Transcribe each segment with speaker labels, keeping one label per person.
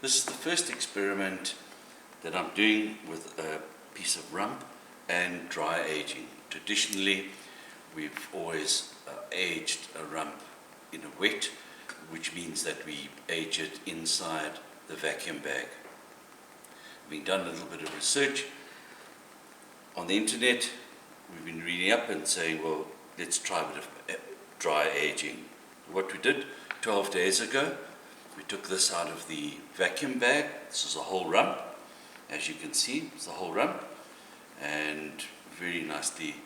Speaker 1: This is the first experiment that I'm doing with a piece of rump and dry aging. Traditionally, we've always aged a rump in a wet, which means that we age it inside the vacuum bag. Having done a little bit of research on the internet, we've been reading up and saying, well, let's try a bit of dry aging. What we did 12 days ago, we took this out of the vacuum bag. This is a whole rump. As you can see, it's a whole rump, and very nicely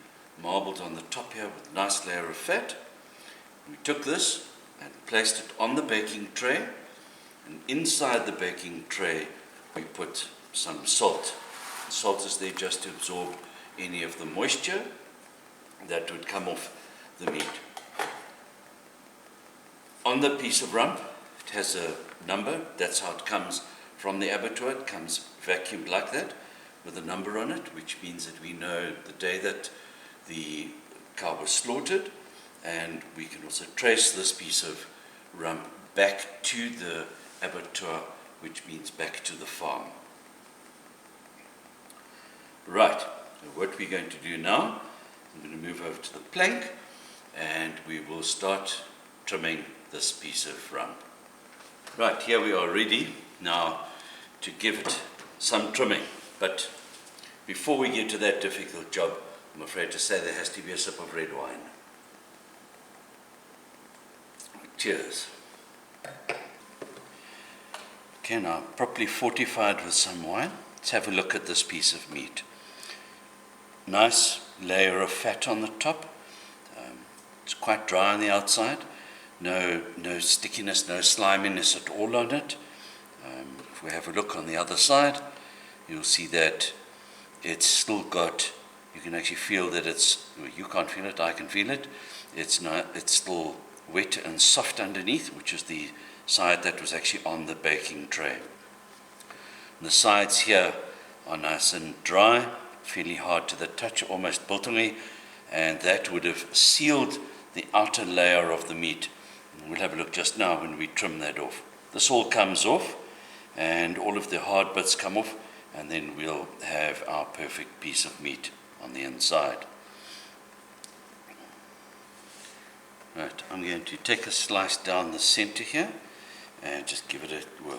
Speaker 1: marbled on the top here with a nice layer of fat. We took this and placed it on the baking tray, and inside the baking tray we put some salt. Salt is there just to absorb any of the moisture that would come off the meat. On the piece of rump, it has a number. That's how it comes from the abattoir. It comes vacuumed like that with a number on it, which means that we know the day that the cow was slaughtered, and we can also trace this piece of rump back to the abattoir, which means back to the farm. Right, so what we're going to do now, I'm going to move over to the plank, and we will start trimming this piece of rump. Right, here we are ready now to give it some trimming. But before we get to that difficult job, I'm afraid to say there has to be a sip of red wine. Cheers. Okay, now properly fortified with some wine. Let's have a look at this piece of meat. Nice layer of fat on the top. It's quite dry on the outside. No stickiness, no sliminess at all on it. If we have a look on the other side, you'll see that it's still got, you can actually feel that it's, well, you can't feel it, I can feel it. It's still wet and soft underneath, which is the side that was actually on the baking tray. And the sides here are nice and dry, fairly hard to the touch, almost biltongly, and that would have sealed the outer layer of the meat. We'll have a look just now when we trim that off. This all comes off, and all of the hard bits come off, and then we'll have our perfect piece of meat on the inside. Right, I'm going to take a slice down the center here and just give it a whirl.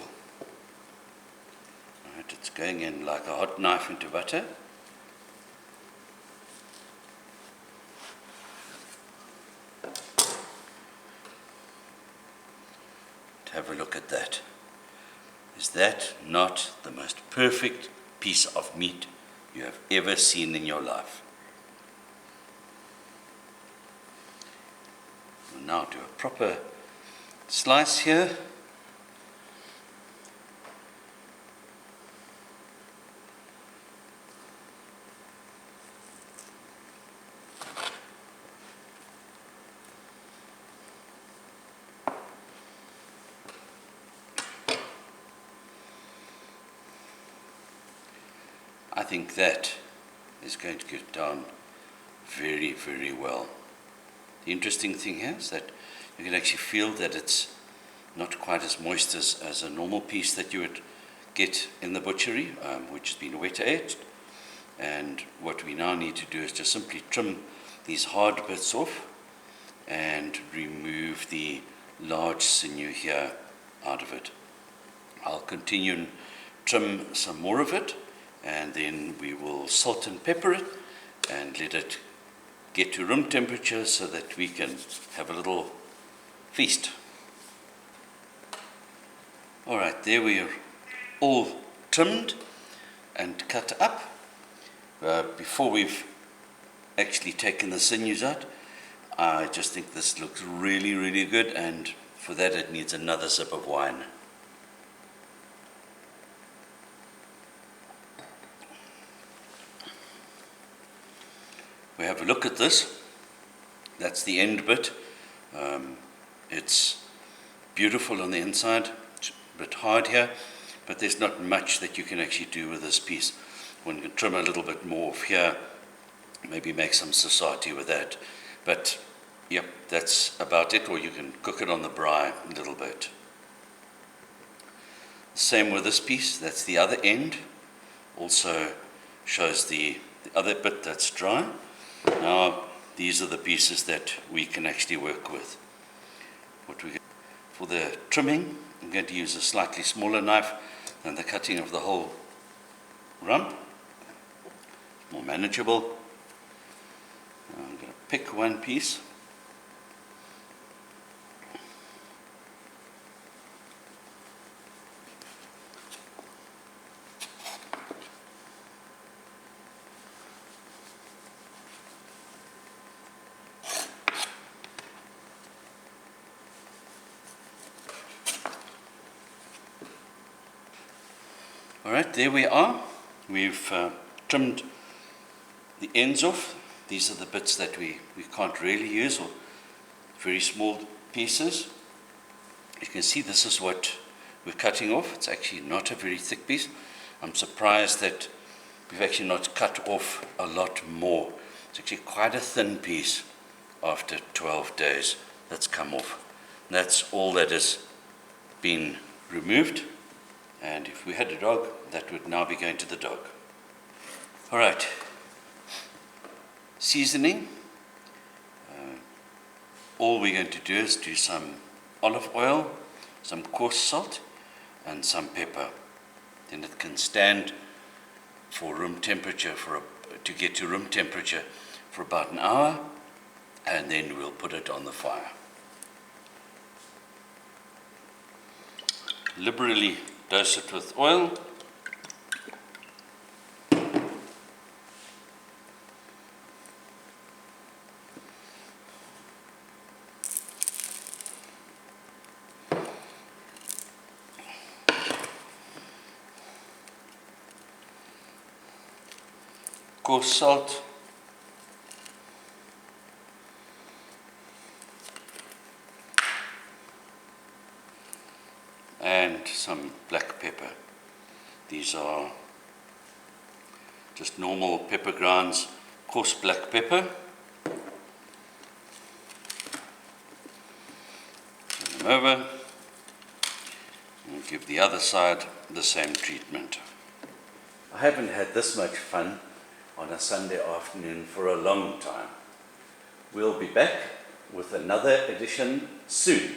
Speaker 1: Right, it's going in like a hot knife into butter. Have a look at that. Is that not the most perfect piece of meat you have ever seen in your life? We'll now do a proper slice here. I think that is going to get down very, very well. The interesting thing here is that you can actually feel that it's not quite as moist as a normal piece that you would get in the butchery, which has been wet aged. And what we now need to do is just simply trim these hard bits off and remove the large sinew here out of it. I'll continue and trim some more of it, and then we will salt and pepper it and let it get to room temperature so that we can have a little feast. All right, there we are, all trimmed and cut up. Before we've actually taken the sinews out, I just think this looks really, really good, and for that it needs another sip of wine. We have a look at this. That's the end bit. It's beautiful on the inside. It's a bit hard here, but there's not much that you can actually do with this piece. One can trim a little bit more off here, maybe make some sausages with that. But yep, that's about it, or you can cook it on the braai a little bit. Same with this piece, that's the other end. Also shows the other bit that's dry. Now these are the pieces that we can actually work with. For the trimming, I'm going to use a slightly smaller knife than the cutting of the whole rump. It's more manageable. I'm going to pick one piece. Alright, there we are. We've trimmed the ends off. These are the bits that we can't really use, or very small pieces. You can see this is what we're cutting off. It's actually not a very thick piece. I'm surprised that we've actually not cut off a lot more. It's actually quite a thin piece after 12 days that's come off. And that's all that has been removed. And if we had a dog, that would now be going to the dog. All right. Seasoning. All we're going to do is do some olive oil, some coarse salt, and some pepper. Then it can stand for room temperature to get to room temperature for about an hour, and then we'll put it on the fire. Liberally dose it with oil. Coarse salt. And some black pepper. These are just normal pepper grounds, coarse black pepper. Turn them over and give the other side the same treatment. I haven't had this much fun on a Sunday afternoon for a long time. We'll be back with another edition soon.